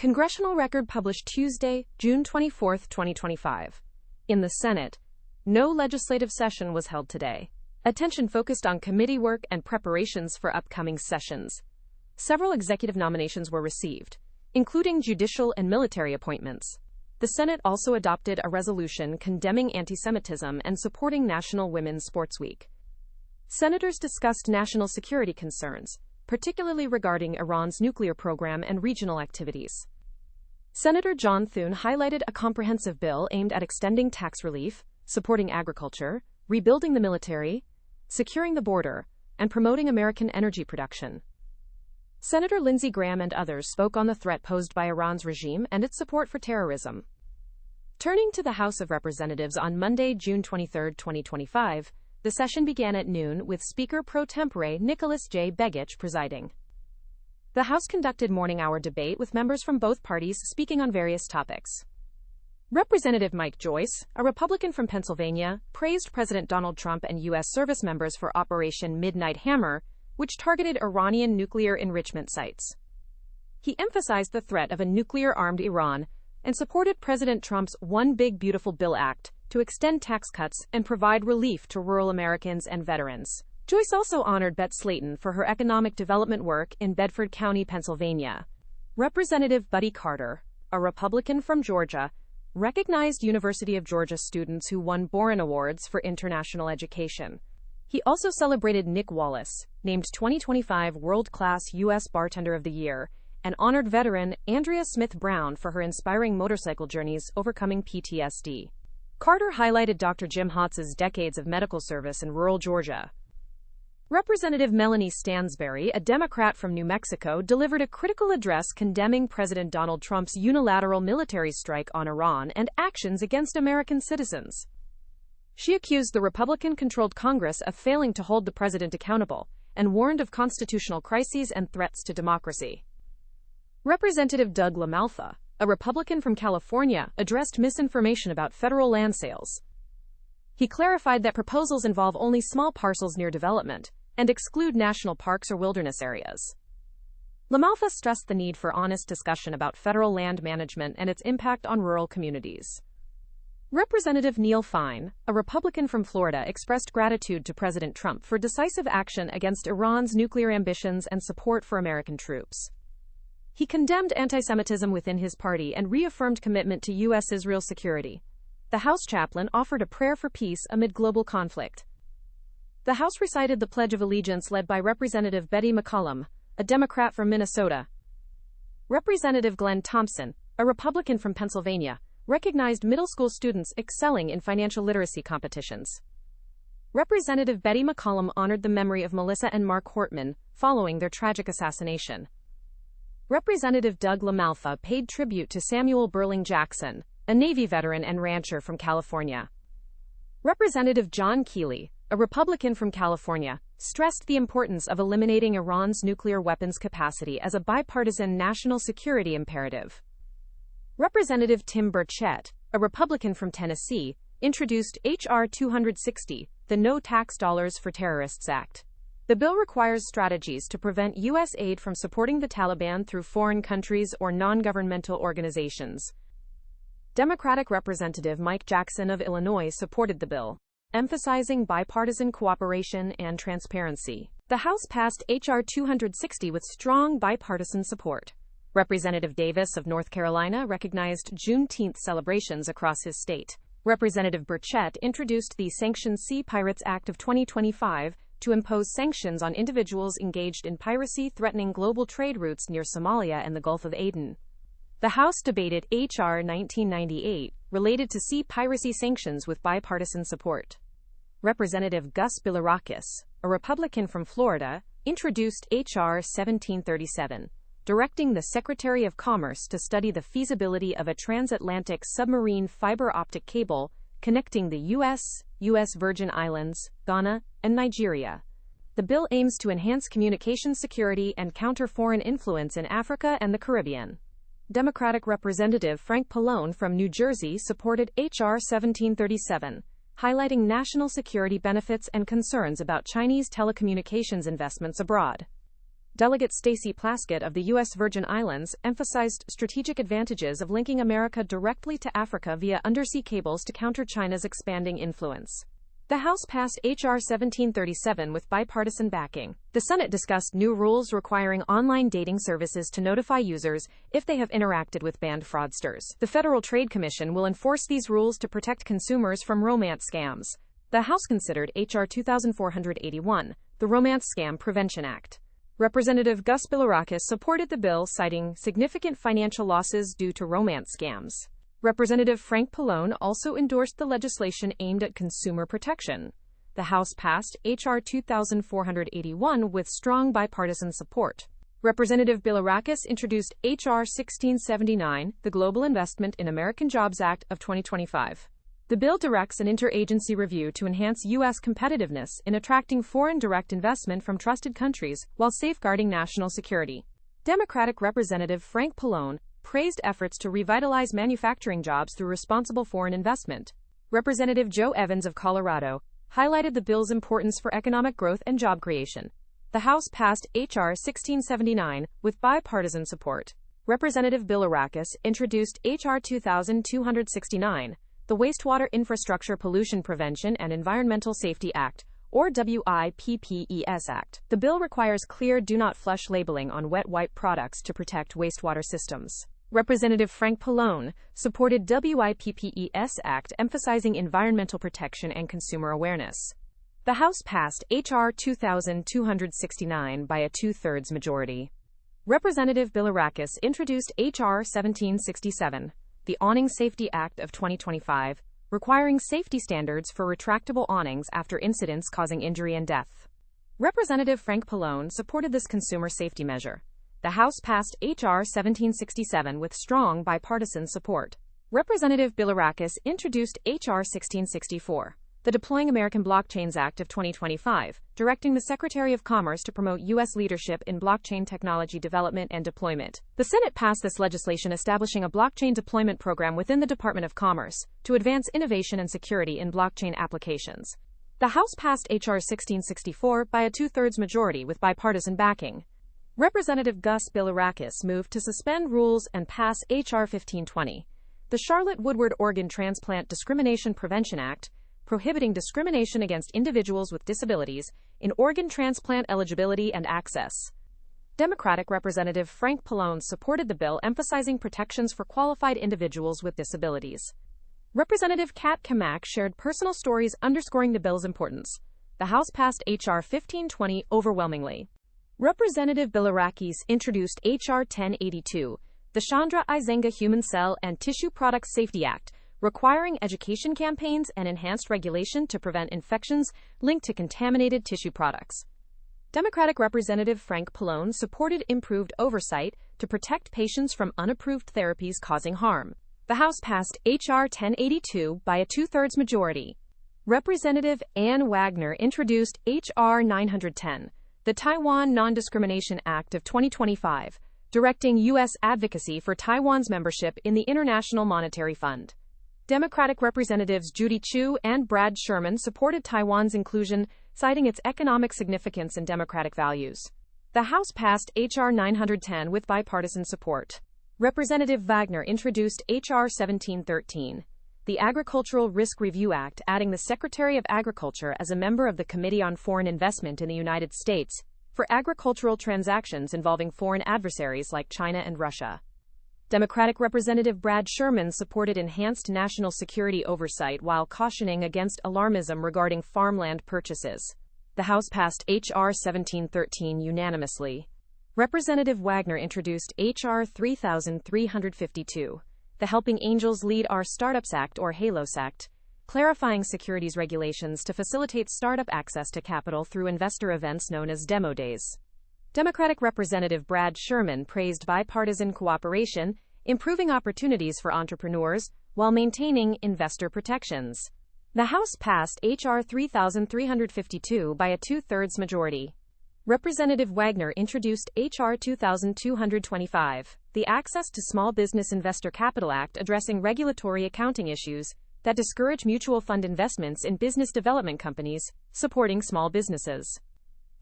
Congressional record published Tuesday, June 24, 2025. In the Senate, no legislative session was held today. Attention focused on committee work and preparations for upcoming sessions. Several executive nominations were received, including judicial and military appointments. The Senate also adopted a resolution condemning anti-Semitism and supporting National Women's Sports Week. Senators discussed national security concerns, particularly regarding Iran's nuclear program and regional activities. Senator John Thune highlighted a comprehensive bill aimed at extending tax relief, supporting agriculture, rebuilding the military, securing the border, and promoting American energy production. Senator Lindsey Graham and others spoke on the threat posed by Iran's regime and its support for terrorism. Turning to the House of Representatives on Monday, June 23, 2025, the session began at noon with Speaker pro tempore Nicholas J. Begich presiding. The House conducted morning-hour debate with members from both parties speaking on various topics. Representative Mike Joyce, a Republican from Pennsylvania, praised President Donald Trump and U.S. service members for Operation Midnight Hammer, which targeted Iranian nuclear enrichment sites. He emphasized the threat of a nuclear-armed Iran and supported President Trump's One Big Beautiful Bill Act to extend tax cuts and provide relief to rural Americans and veterans. Joyce also honored Bette Slayton for her economic development work in Bedford County, Pennsylvania. Representative Buddy Carter, a Republican from Georgia, recognized University of Georgia students who won Boren Awards for international education. He also celebrated Nick Wallace, named 2025 World Class U.S. Bartender of the Year, and honored veteran Andrea Smith Brown for her inspiring motorcycle journeys overcoming PTSD. Carter highlighted Dr. Jim Hotz's decades of medical service in rural Georgia. Representative Melanie Stansbury, a Democrat from New Mexico, delivered a critical address condemning President Donald Trump's unilateral military strike on Iran and actions against American citizens. She accused the Republican-controlled Congress of failing to hold the president accountable and warned of constitutional crises and threats to democracy. Representative Doug LaMalfa, a Republican from California, addressed misinformation about federal land sales. He clarified that proposals involve only small parcels near development and exclude national parks or wilderness areas. LaMalfa stressed the need for honest discussion about federal land management and its impact on rural communities. Representative Neil Fine, a Republican from Florida, expressed gratitude to President Trump for decisive action against Iran's nuclear ambitions and support for American troops. He condemned anti-Semitism within his party and reaffirmed commitment to U.S.-Israel security. The House chaplain offered a prayer for peace amid global conflict. The House recited the Pledge of Allegiance led by Representative Betty McCollum, a Democrat from Minnesota. Representative Glenn Thompson, a Republican from Pennsylvania, recognized middle school students excelling in financial literacy competitions. Representative Betty McCollum honored the memory of Melissa and Mark Hortman following their tragic assassination. Representative Doug LaMalfa paid tribute to Samuel Burling Jackson, a Navy veteran and rancher from California. Representative John Keeley, a Republican from California, stressed the importance of eliminating Iran's nuclear weapons capacity as a bipartisan national security imperative. Representative Tim Burchett, a Republican from Tennessee, introduced H.R. 260, the No Tax Dollars for Terrorists Act. The bill requires strategies to prevent U.S. aid from supporting the Taliban through foreign countries or non-governmental organizations. Democratic Representative Mike Jackson of Illinois supported the bill, emphasizing bipartisan cooperation and transparency. The House passed H.R. 260 with strong bipartisan support. Representative Davis of North Carolina recognized Juneteenth celebrations across his state. Representative Burchett introduced the Sanctions Sea Pirates Act of 2025 to impose sanctions on individuals engaged in piracy threatening global trade routes near Somalia and the Gulf of Aden. The House debated H.R. 1998, related to sea piracy sanctions with bipartisan support. Representative Gus Bilirakis, a Republican from Florida, introduced H.R. 1737, directing the Secretary of Commerce to study the feasibility of a transatlantic submarine fiber optic cable connecting the U.S., U.S. Virgin Islands, Ghana, and Nigeria. The bill aims to enhance communication security and counter foreign influence in Africa and the Caribbean. Democratic Representative Frank Pallone from New Jersey supported H.R. 1737, highlighting national security benefits and concerns about Chinese telecommunications investments abroad. Delegate Stacey Plaskett of the U.S. Virgin Islands emphasized strategic advantages of linking America directly to Africa via undersea cables to counter China's expanding influence. The House passed H.R. 1737 with bipartisan backing. The Senate discussed new rules requiring online dating services to notify users if they have interacted with banned fraudsters. The Federal Trade Commission will enforce these rules to protect consumers from romance scams. The House considered H.R. 2481, the Romance Scam Prevention Act. Representative Gus Bilirakis supported the bill, citing significant financial losses due to romance scams. Representative Frank Pallone also endorsed the legislation aimed at consumer protection. The House passed H.R. 2481 with strong bipartisan support. Representative Bilirakis introduced H.R. 1679, the Global Investment in American Jobs Act of 2025. The bill directs an interagency review to enhance U.S. competitiveness in attracting foreign direct investment from trusted countries while safeguarding national security. Democratic Representative Frank Pallone praised efforts to revitalize manufacturing jobs through responsible foreign investment. Representative Joe Evans of Colorado highlighted the bill's importance for economic growth and job creation. The House passed H.R. 1679 with bipartisan support. Representative Bilirakis introduced H.R. 2269, the Wastewater Infrastructure Pollution Prevention and Environmental Safety Act, or WIPPES Act. The bill requires clear do not flush labeling on wet wipe products to protect wastewater systems. Representative Frank Pallone supported WIPPES Act, emphasizing environmental protection and consumer awareness. The House passed H.R. 2269 by a two-thirds majority. Representative Bilirakis introduced H.R. 1767, the Awning Safety Act of 2025, requiring safety standards for retractable awnings after incidents causing injury and death. Representative Frank Pallone supported this consumer safety measure. The House passed H.R. 1767 with strong bipartisan support. Representative Bilirakis introduced H.R. 1664, the Deploying American Blockchains Act of 2025, directing the Secretary of Commerce to promote U.S. leadership in blockchain technology development and deployment. The Senate passed this legislation establishing a blockchain deployment program within the Department of Commerce to advance innovation and security in blockchain applications. The House passed H.R. 1664 by a two-thirds majority with bipartisan backing. Representative Gus Bilirakis moved to suspend rules and pass H.R. 1520, the Charlotte Woodward Organ Transplant Discrimination Prevention Act, prohibiting discrimination against individuals with disabilities in organ transplant eligibility and access. Democratic Representative Frank Pallone supported the bill, emphasizing protections for qualified individuals with disabilities. Representative Kat Kamak shared personal stories underscoring the bill's importance. The House passed H.R. 1520 overwhelmingly. Representative Bilirakis introduced H.R. 1082, the Chandra Izenga Human Cell and Tissue Products Safety Act, requiring education campaigns and enhanced regulation to prevent infections linked to contaminated tissue products. Democratic Representative Frank Pallone supported improved oversight to protect patients from unapproved therapies causing harm. The House passed H.R. 1082 by a two-thirds majority. Representative Ann Wagner introduced H.R. 910, the Taiwan Non-Discrimination Act of 2025, directing U.S. advocacy for Taiwan's membership in the International Monetary Fund. Democratic Representatives Judy Chu and Brad Sherman supported Taiwan's inclusion, citing its economic significance and democratic values. The House passed H.R. 910 with bipartisan support. Representative Wagner introduced H.R. 1713, the Agricultural Risk Review Act, adding the Secretary of Agriculture as a member of the Committee on Foreign Investment in the United States for agricultural transactions involving foreign adversaries like China and Russia. Democratic Representative Brad Sherman supported enhanced national security oversight while cautioning against alarmism regarding farmland purchases. The House passed H.R. 1713 unanimously. Representative Wagner introduced H.R. 3352, the Helping Angels Lead Our Startups Act or HALOS Act, clarifying securities regulations to facilitate startup access to capital through investor events known as Demo Days. Democratic Representative Brad Sherman praised bipartisan cooperation, improving opportunities for entrepreneurs while maintaining investor protections. The House passed H.R. 3352 by a two-thirds majority. Representative Wagner introduced H.R. 2225, the Access to Small Business Investor Capital Act, addressing regulatory accounting issues that discourage mutual fund investments in business development companies, supporting small businesses.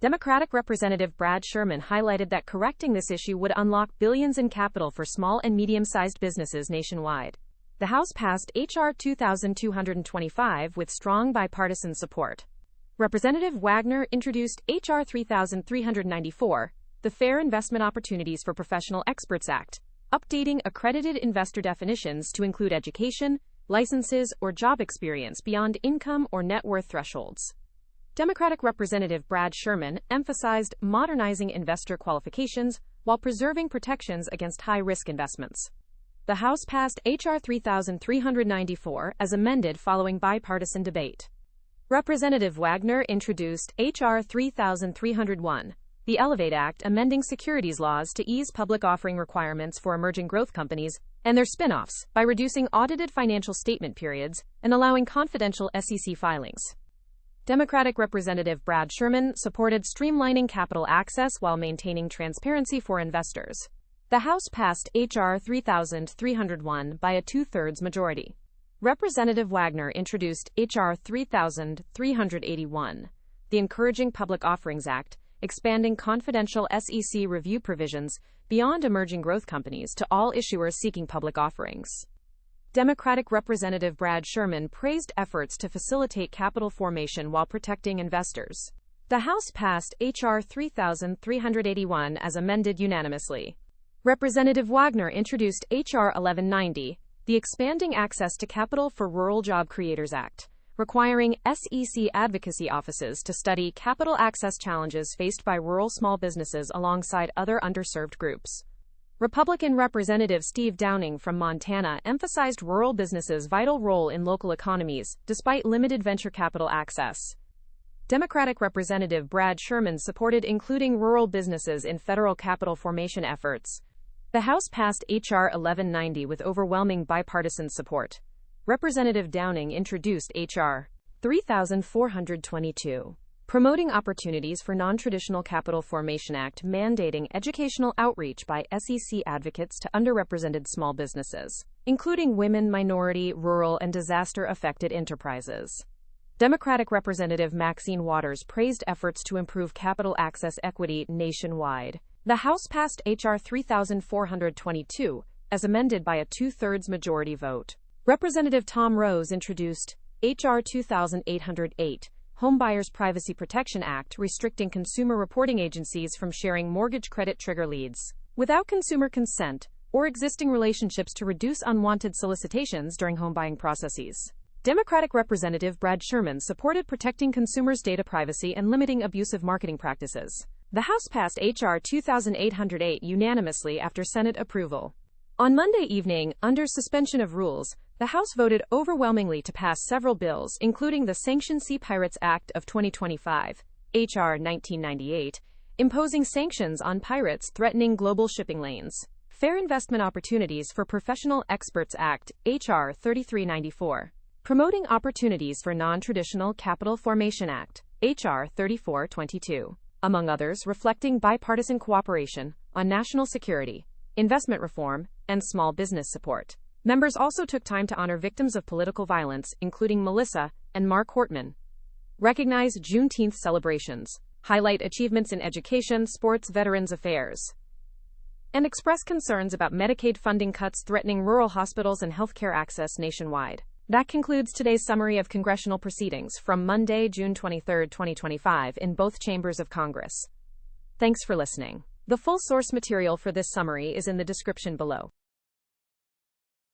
Democratic Representative Brad Sherman highlighted that correcting this issue would unlock billions in capital for small and medium-sized businesses nationwide. The House passed H.R. 2225 with strong bipartisan support. Representative Wagner introduced H.R. 3394, the Fair Investment Opportunities for Professional Experts Act, updating accredited investor definitions to include education, licenses, or job experience beyond income or net worth thresholds. Democratic Representative Brad Sherman emphasized modernizing investor qualifications while preserving protections against high-risk investments. The House passed H.R. 3394 as amended following bipartisan debate. Representative Wagner introduced H.R. 3301, the Elevate Act amending securities laws to ease public offering requirements for emerging growth companies and their spin-offs by reducing audited financial statement periods and allowing confidential SEC filings. Democratic Representative Brad Sherman supported streamlining capital access while maintaining transparency for investors. The House passed H.R. 3301 by a two-thirds majority. Representative Wagner introduced H.R. 3381, the Encouraging Public Offerings Act, expanding confidential SEC review provisions beyond emerging growth companies to all issuers seeking public offerings. Democratic Representative Brad Sherman praised efforts to facilitate capital formation while protecting investors. The House passed H.R. 3381 as amended unanimously. Representative Wagner introduced H.R. 1190, the Expanding Access to Capital for Rural Job Creators Act, requiring SEC advocacy offices to study capital access challenges faced by rural small businesses alongside other underserved groups. Republican Representative Steve Downing from Montana emphasized rural businesses' vital role in local economies, despite limited venture capital access. Democratic Representative Brad Sherman supported including rural businesses in federal capital formation efforts. The House passed H.R. 1190 with overwhelming bipartisan support. Representative Downing introduced H.R. 3422. Promoting Opportunities for Non-Traditional Capital Formation Act mandating educational outreach by SEC advocates to underrepresented small businesses, including women, minority, rural, and disaster-affected enterprises. Democratic Representative Maxine Waters praised efforts to improve capital access equity nationwide. The House passed H.R. 3422, as amended by a two-thirds majority vote. Representative Tom Rose introduced H.R. 2808, Homebuyers Privacy Protection Act restricting consumer reporting agencies from sharing mortgage credit trigger leads without consumer consent or existing relationships to reduce unwanted solicitations during home buying processes. Democratic Representative Brad Sherman supported protecting consumers' data privacy and limiting abusive marketing practices. The House passed H.R. 2808 unanimously after Senate approval. On Monday evening, under suspension of rules, the House voted overwhelmingly to pass several bills, including the Sanctioned Sea Pirates Act of 2025, H.R. 1998, imposing sanctions on pirates threatening global shipping lanes, Fair Investment Opportunities for Professional Experts Act, H.R. 3394, Promoting Opportunities for Non-Traditional Capital Formation Act, H.R. 3422, among others, reflecting bipartisan cooperation on national security, investment reform, and small business support. Members also took time to honor victims of political violence, including Melissa and Mark Hortman. Recognize Juneteenth celebrations, highlight achievements in education, sports, veterans affairs, and express concerns about Medicaid funding cuts threatening rural hospitals and healthcare access nationwide. That concludes today's summary of congressional proceedings from Monday, June 23, 2025, in both chambers of Congress. Thanks for listening. The full source material for this summary is in the description below.